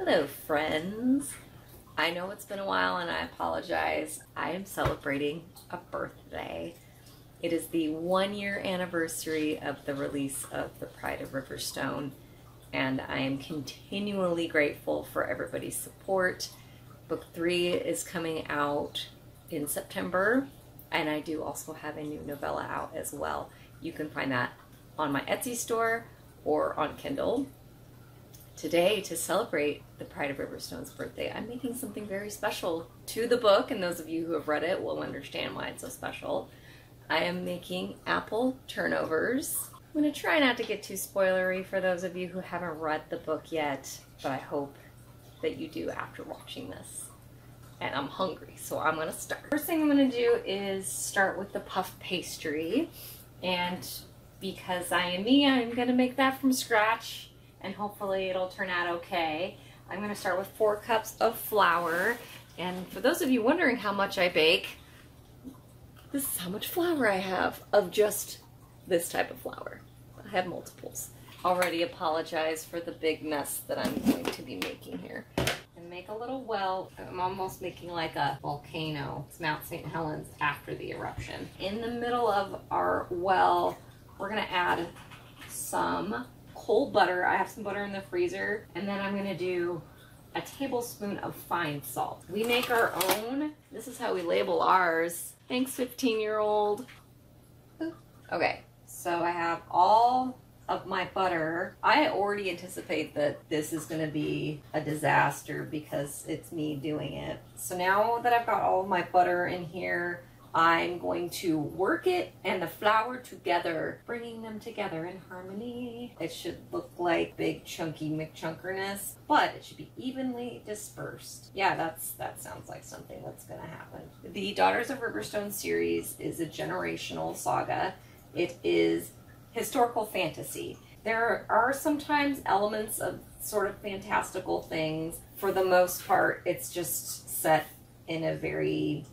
Hello friends. I know it's been a while and I apologize. I am celebrating a birthday. It is the 1-year anniversary of the release of the Pride of Riverstone, and I am continually grateful for everybody's support. Book 3 is coming out in September, and I do also have a new novella out as well. You can find that on my Etsy store or on Kindle. Today, to celebrate the Pride of Riverstone's birthday, I'm making something very special to the book, and those of you who have read it will understand why it's so special. I am making apple turnovers. I'm going to try not to get too spoilery for those of you who haven't read the book yet, but I hope that you do after watching this. And I'm hungry, so I'm going to start. First thing I'm going to do is start with the puff pastry, and because I am me, I'm going to make that from scratch. And hopefully it'll turn out okay. I'm going to start with 4 cups of flour. And for those of you wondering how much I bake, this is how much flour I have of just this type of flour. I have multiples. Already apologize for the big mess that I'm going to be making here. And make a little well. I'm almost making like a volcano. It's Mount St. Helens after the eruption. In the middle of our well, we're going to add some cold butter. I have some butter in the freezer, and then I'm gonna do a tablespoon of fine salt. We make our own. This is how we label ours. Thanks, 15-year-old. Okay, so I have all of my butter. I already anticipate that this is gonna be a disaster because it's me doing it. So now that I've got all of my butter in here, I'm going to work it and the flour together, bringing them together in harmony. It should look like big chunky McChunkerness, but it should be evenly dispersed. Yeah, that sounds like something that's gonna happen. The Daughters of Riverstone series is a generational saga. It is historical fantasy. There are sometimes elements of sort of fantastical things. For the most part, it's just set in a very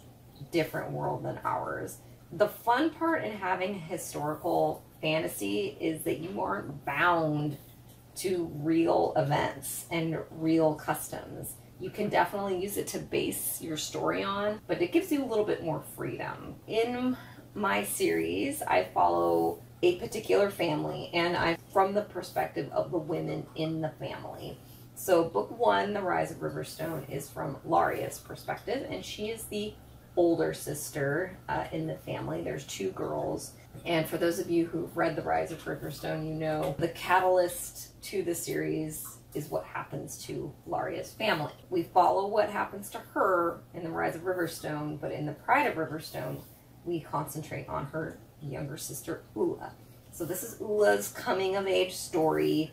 different world than ours. The fun part in having historical fantasy is that you aren't bound to real events and real customs. You can definitely use it to base your story on, but it gives you a little bit more freedom. In my series, I follow a particular family, and I'm from the perspective of the women in the family. So book 1, The Rise of Riverstone, is from Laria's perspective, and she is the older sister in the family. There's 2 girls. And for those of you who've read The Rise of Riverstone, you know the catalyst to the series is what happens to Laria's family. We follow what happens to her in The Rise of Riverstone, but in the Pride of Riverstone, we concentrate on her younger sister, Ula. So this is Ula's coming of age story.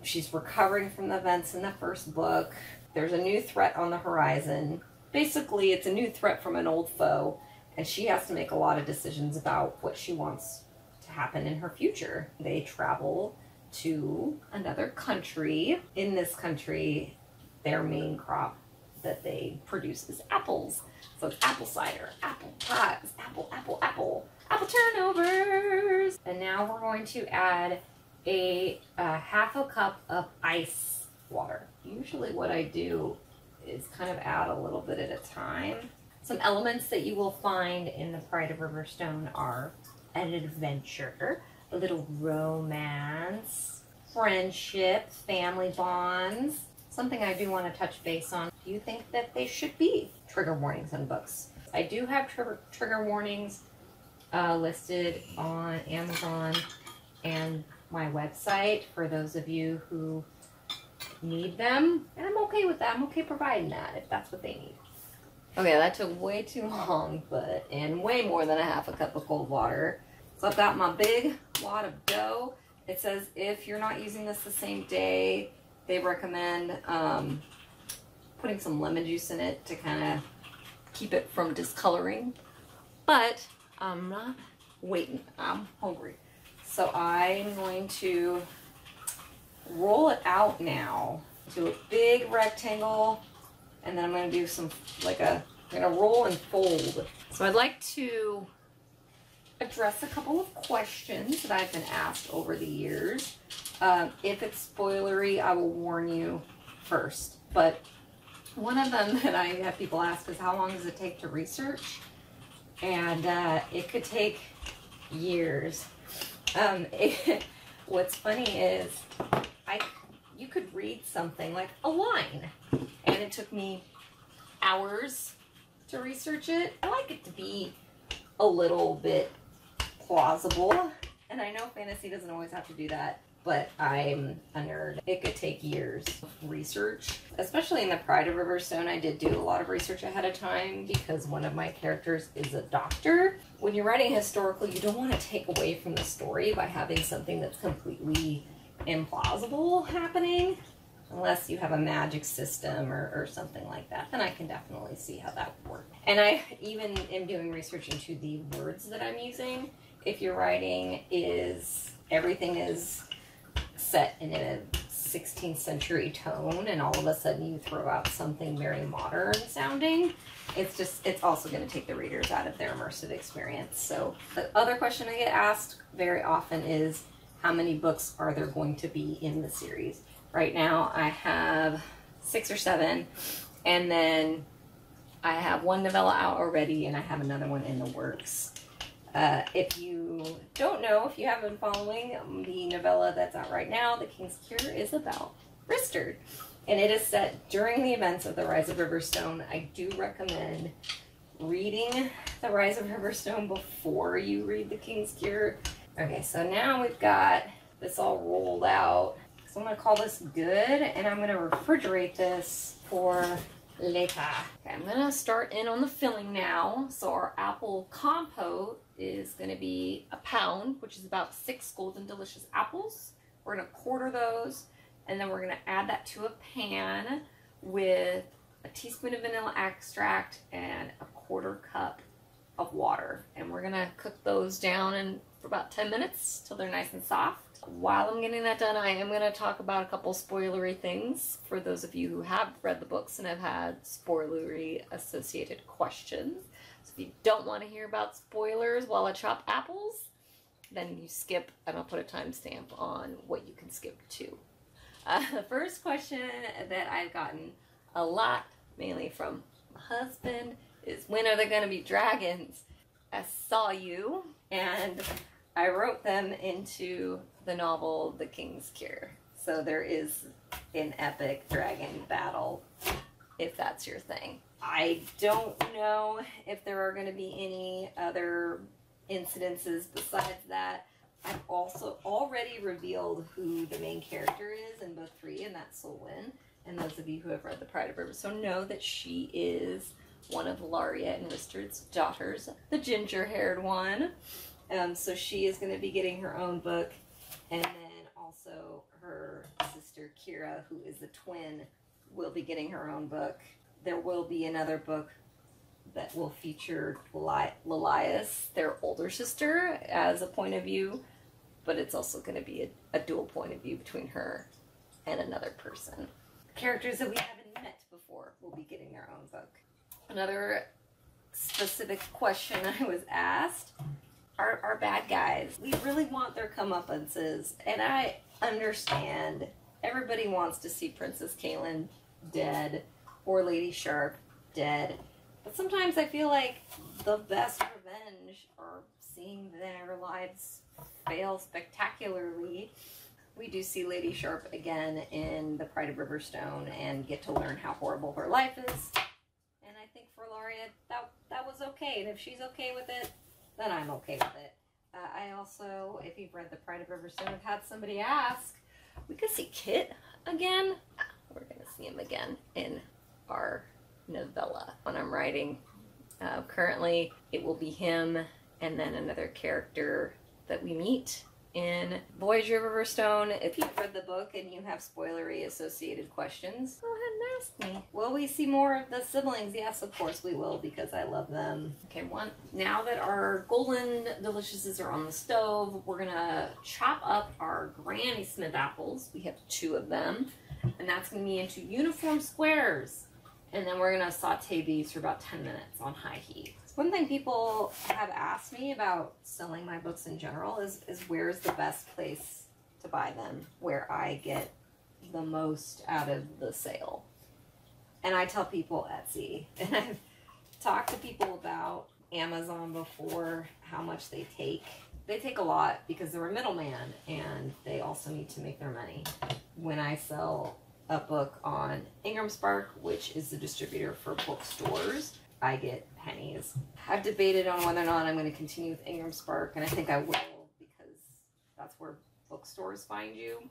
She's recovering from the events in the first book. There's a new threat on the horizon. Basically, it's a new threat from an old foe, and she has to make a lot of decisions about what she wants to happen in her future. They travel to another country. In this country, their main crop that they produce is apples. So it's apple cider, apple pies, apple turnovers. And now we're going to add a half a cup of ice water. Usually what I do is kind of add a little bit at a time. Some elements that you will find in the Pride of Riverstone are an adventure, a little romance, friendship, family bonds. Something I do want to touch base on. Do you think that they should be trigger warnings in books? I do have trigger warnings listed on Amazon and my website for those of you who need them, and I'm okay with that. I'm okay providing that if that's what they need. Okay, that took way too long, and way more than a half a cup of cold water. So I've got my big wad of dough. It says if you're not using this the same day, they recommend putting some lemon juice in it to kind of keep it from discoloring. But I'm not waiting. I'm hungry. So I'm going to roll it out now to a big rectangle, and then I'm going to do some, I'm going to roll and fold. So I'd like to address a couple of questions that I've been asked over the years. If it's spoilery, I will warn you first. But one of them that I have people ask is, how long does it take to research? And it could take years. What's funny is you could read something like a line, and it took me hours to research it. I like it to be a little bit plausible, and I know fantasy doesn't always have to do that, but I'm a nerd. It could take years of research, especially in the Pride of Riverstone. I did do a lot of research ahead of time because one of my characters is a doctor. When you're writing historical, you don't want to take away from the story by having something that's completely implausible happening, unless you have a magic system or something like that. Then I can definitely see how that would work. And I even am doing research into the words that I'm using. If your writing is, everything is set in a 16th century tone, and all of a sudden you throw out something very modern sounding, it's also going to take the readers out of their immersive experience. So the other question I get asked very often is, how many books are there going to be in the series? Right now I have 6 or 7, and then I have one novella out already, and I have another one in the works. If you don't know, if you haven't been following, the novella that's out right now, The King's Cure, is about Ristard. And it is set during the events of the Rise of Riverstone. I do recommend reading The Rise of Riverstone before you read The King's Cure. Okay, so now we've got this all rolled out. So I'm going to call this good, and I'm going to refrigerate this for later. Okay, I'm going to start in on the filling now. So our apple compote is going to be a pound, which is about 6 golden delicious apples. We're going to quarter those, and then we're going to add that to a pan with a teaspoon of vanilla extract and a 1/4 cup of water. And we're going to cook those down for about 10 minutes till they're nice and soft. While I'm getting that done, I am going to talk about a couple spoilery things for those of you who have read the books and have had spoilery associated questions. So if you don't want to hear about spoilers while I chop apples, then you skip, and I'll put a timestamp on what you can skip to. The first question that I've gotten a lot, mainly from my husband, is, when are there going to be dragons? I saw you, and I wrote them into the novel The King's Cure. So there is an epic dragon battle, if that's your thing. I don't know if there are going to be any other incidences besides that. I've also already revealed who the main character is in book 3, and that's Solwyn. And those of you who have read The Pride of Riverstone know that she is one of Laria and Ristard's daughters, the ginger-haired one. So she is going to be getting her own book, and then also her sister Kira, who is the twin, will be getting her own book. There will be another book that will feature Lilias, their older sister, as a point of view, but it's also going to be a dual point of view between her and another person. Characters that we haven't met before will be getting their own book. Another specific question I was asked are bad guys. We really want their comeuppances, and I understand everybody wants to see Princess Caitlin dead or Lady Sharp dead, but sometimes I feel like the best revenge are seeing their lives fail spectacularly. We do see Lady Sharp again in The Pride of Riverstone and get to learn how horrible her life is. And I think for Laria, that was okay. And if she's okay with it, then I'm okay with it. I also, if you've read The Pride of Riverstone, have had somebody ask, we could see Kit again. We're going to see him again in our novella. When I'm writing, currently it will be him and then another character that we meet in Voyager of Riverstone. If you've read the book and you have spoilery associated questions, go ahead and ask me. Will we see more of the siblings? Yes, of course we will, because I love them. Okay, now that our golden deliciouses are on the stove, we're gonna chop up our Granny Smith apples. We have 2 of them, and that's gonna be into uniform squares. And then we're gonna saute these for about 10 minutes on high heat. One thing people have asked me about selling my books in general is where's the best place to buy them, where I get the most out of the sale. And I tell people Etsy, and I've talked to people about Amazon before, how much they take. They take a lot because they're a middleman and they also need to make their money. When I sell a book on Ingram Spark, which is the distributor for bookstores, I get pennies. I've debated on whether or not I'm going to continue with Ingram Spark, and I think I will because that's where bookstores find you.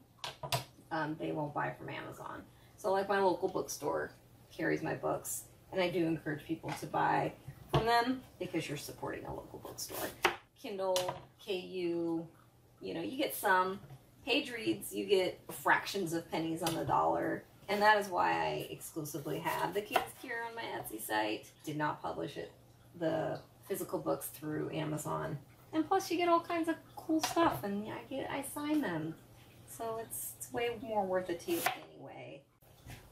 They won't buy from Amazon. So like my local bookstore carries my books, and I do encourage people to buy from them because you're supporting a local bookstore. Kindle, KU, you know, you get some. Page Reads, you get fractions of pennies on the dollar. And that is why I exclusively have the King's Cure on my Etsy site. Did not publish it, the physical books, through Amazon. And plus you get all kinds of cool stuff, and I sign them. So it's way more worth it to you anyway.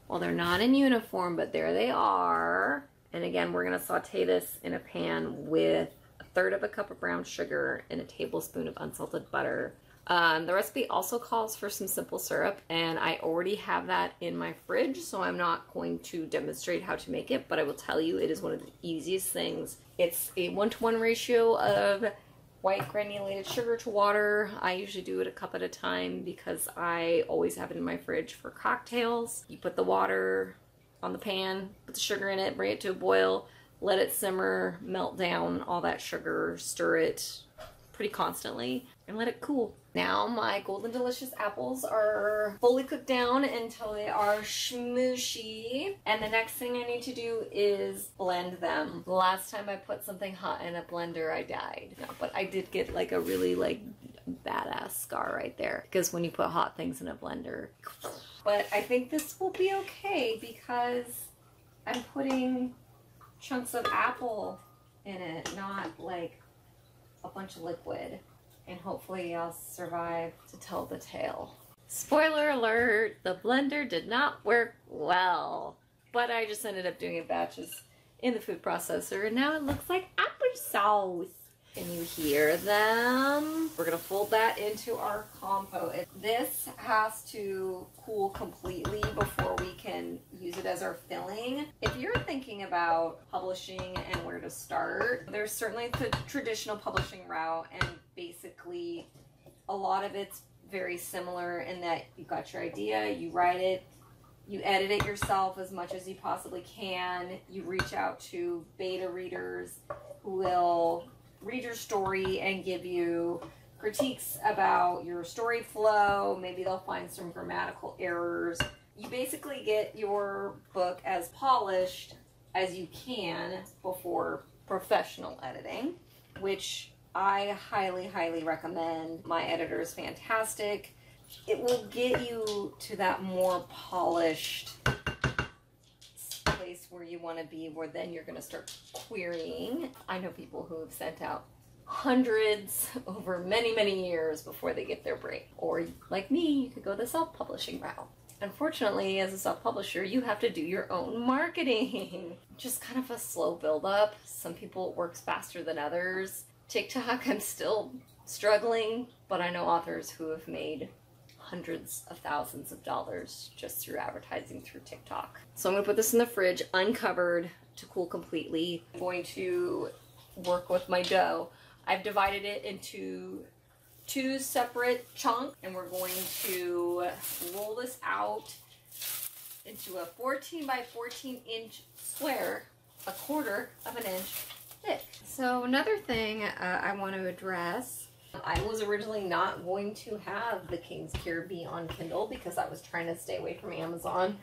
Well, they're not in uniform, but there they are. And again, we're gonna saute this in a pan with 1/3 cup of brown sugar and a tablespoon of unsalted butter. The recipe also calls for some simple syrup, and I already have that in my fridge, so I'm not going to demonstrate how to make it, but I will tell you it is one of the easiest things. It's a 1-to-1 ratio of white granulated sugar to water. I usually do it a cup at a time because I always have it in my fridge for cocktails. You put the water on the pan, put the sugar in it, bring it to a boil, let it simmer, melt down all that sugar, stir it pretty constantly, and let it cool. Now my Golden Delicious apples are fully cooked down until they are smooshy, and the next thing I need to do is blend them. The last time I put something hot in a blender, I died. No, but I did get like a really badass scar right there, because when you put hot things in a blender. But I think this will be okay because I'm putting chunks of apple in it, not like a bunch of liquid, and hopefully I'll survive to tell the tale. Spoiler alert, the blender did not work well, but I just ended up doing it batches in the food processor, and now it looks like applesauce. Can you hear them? We're gonna fold that into our compote. This has to cool completely before we can use it as our filling. If you're thinking about publishing and where to start, there's certainly the traditional publishing route, and basically a lot of it's very similar in that you've got your idea, you write it, you edit it yourself as much as you possibly can, you reach out to beta readers who will read your story and give you critiques about your story flow. Maybe they'll find some grammatical errors. You basically get your book as polished as you can before professional editing, which I highly, highly recommend. My editor is fantastic. It will get you to that more polished place where you want to be, where then you're going to start querying. I know people who have sent out hundreds over many, many years before they get their break. Or like me, you could go the self-publishing route. Unfortunately, as a self-publisher, you have to do your own marketing. Just kind of a slow build-up. Some people it works faster than others. TikTok, I'm still struggling, but I know authors who have made hundreds of thousands of dollars just through advertising through TikTok. So I'm gonna put this in the fridge uncovered to cool completely. I'm going to work with my dough. I've divided it into 2 separate chunks, and we're going to roll this out into a 14 by 14 inch square, 1/4 of an inch thick. So another thing I want to address, I was originally not going to have the King's Cure be on Kindle because I was trying to stay away from Amazon,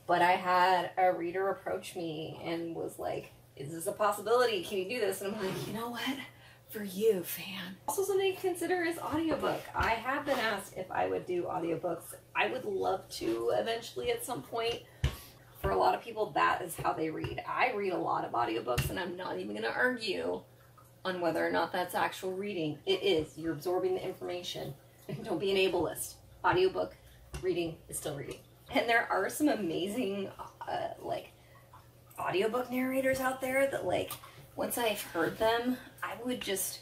but I had a reader approach me and was like, is this a possibility? Can you do this? And I'm like, you know what? For you, fan. Also something to consider is audiobook. I have been asked if I would do audiobooks. I would love to eventually at some point. For a lot of people, that is how they read. I read a lot of audiobooks, and I'm not even going to argue on whether or not that's actual reading. It is. You're absorbing the information. Don't be an ableist. Audiobook reading is still reading. And there are some amazing audiobook narrators out there that once I've heard them, I would just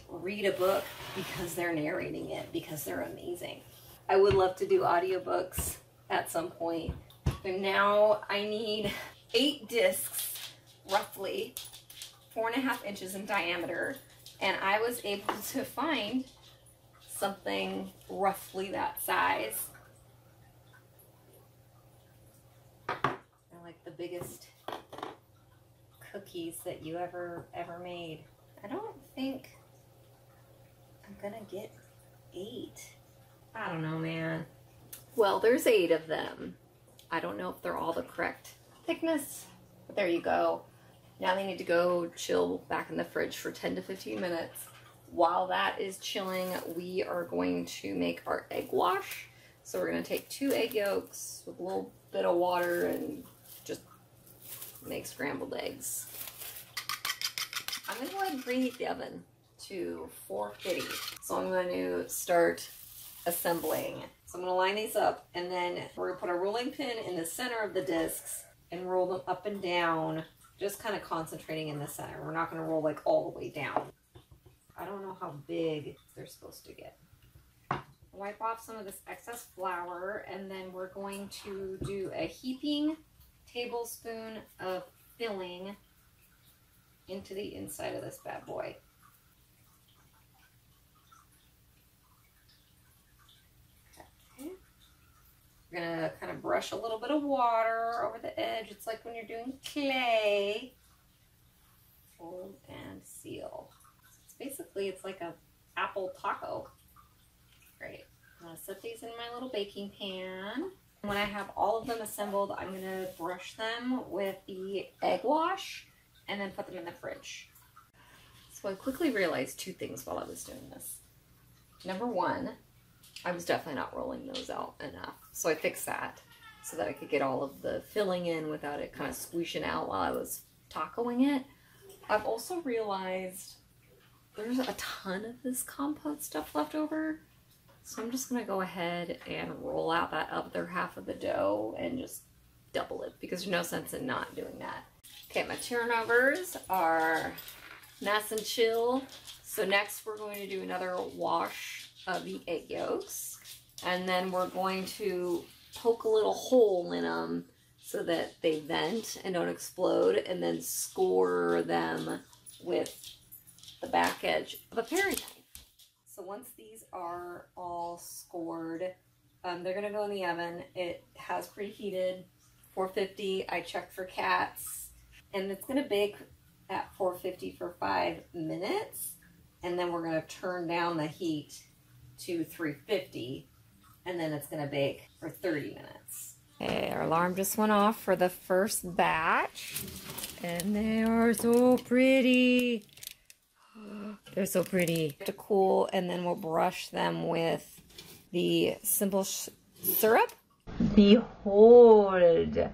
read a book because they're narrating it, because they're amazing. I would love to do audiobooks at some point. And now I need 8 discs, roughly 4.5 inches in diameter. And I was able to find something roughly that size. They're like the biggest cookies that you ever made. I don't think I'm gonna get 8. I don't know, man. Well, there's 8 of them. I don't know if they're all the correct thickness, but there you go. Now they need to go chill back in the fridge for 10 to 15 minutes. While that is chilling, we are going to make our egg wash. So we're gonna take 2 egg yolks with a little bit of water and just make scrambled eggs. I'm gonna go ahead and preheat the oven to 450. So I'm going to start assembling. So I'm going to line these up, and then we're going to put a rolling pin in the center of the discs and roll them up and down, just kind of concentrating in the center. We're not going to roll like all the way down. I don't know how big they're supposed to get. Wipe off some of this excess flour, and then we're going to do a heaping tablespoon of filling into the inside of this bad boy. We're gonna kind of brush a little bit of water over the edge. It's like when you're doing clay. Fold and seal. It's like a apple taco. Great. I'm gonna set these in my little baking pan. When I have all of them assembled, I'm gonna brush them with the egg wash and then put them in the fridge. So I quickly realized 2 things while I was doing this. Number 1, I was definitely not rolling those out enough. So I fixed that so that I could get all of the filling in without it kind of squishing out while I was tacoing it. I've also realized there's a ton of this compote stuff left over. So I'm just gonna go ahead and roll out that other half of the dough and just double it, because there's no sense in not doing that. Okay, my turnovers are nice and chill. So next we're going to do another wash of the egg yolks, and then we're going to poke a little hole in them so that they vent and don't explode, and then score them with the back edge of a paring knife. So once these are all scored, they're gonna go in the oven. It has preheated 450. I checked for cats, and it's gonna bake at 450 for 5 minutes, and then we're gonna turn down the heat to 350, and then it's gonna bake for 30 minutes. Okay, our alarm just went off for the first batch, and they are so pretty. They're so pretty. To cool, and then we'll brush them with the simple syrup. Behold, it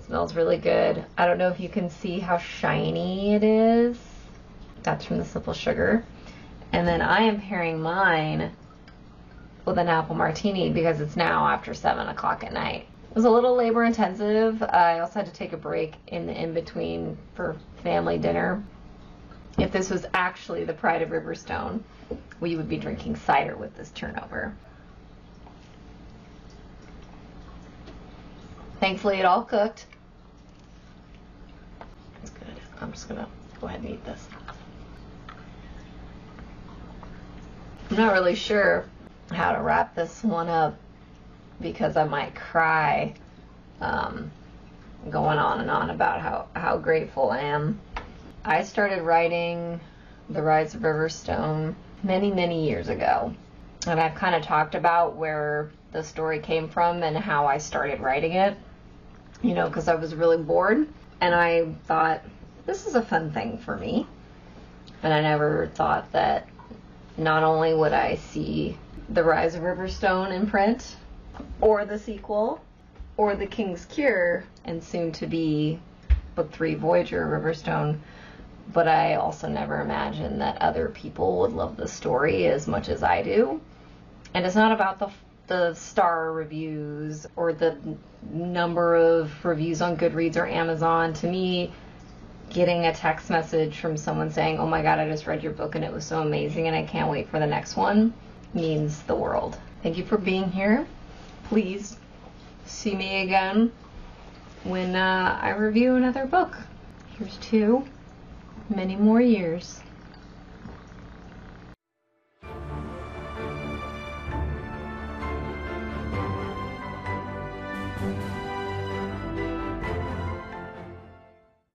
smells really good. I don't know if you can see how shiny it is. That's from the simple sugar. And then I am pairing mine with an apple martini because it's now after 7 o'clock at night. It was a little labor intensive. I also had to take a break in the in-between for family dinner. If this was actually the Pride of Riverstone, we would be drinking cider with this turnover. Thankfully it all cooked. It's good. I'm just gonna go ahead and eat this. I'm not really sure how to wrap this one up because I might cry going on and on about how grateful I am. I started writing The Rise of Riverstone many years ago, and I've kind of talked about where the story came from and how I started writing it, you know, because I was really bored, and I thought, this is a fun thing for me. And I never thought that not only would I see The Rise of Riverstone in print, or the sequel, or The King's Cure, and soon to be Book 3 Voyager of Riverstone, but I also never imagined that other people would love the story as much as I do. And it's not about the star reviews or the number of reviews on Goodreads or Amazon. To me, getting a text message from someone saying, oh my god, I just read your book and it was so amazing and I can't wait for the next one, means the world. Thank you for being here. Please see me again when I review another book. Here's to many more years.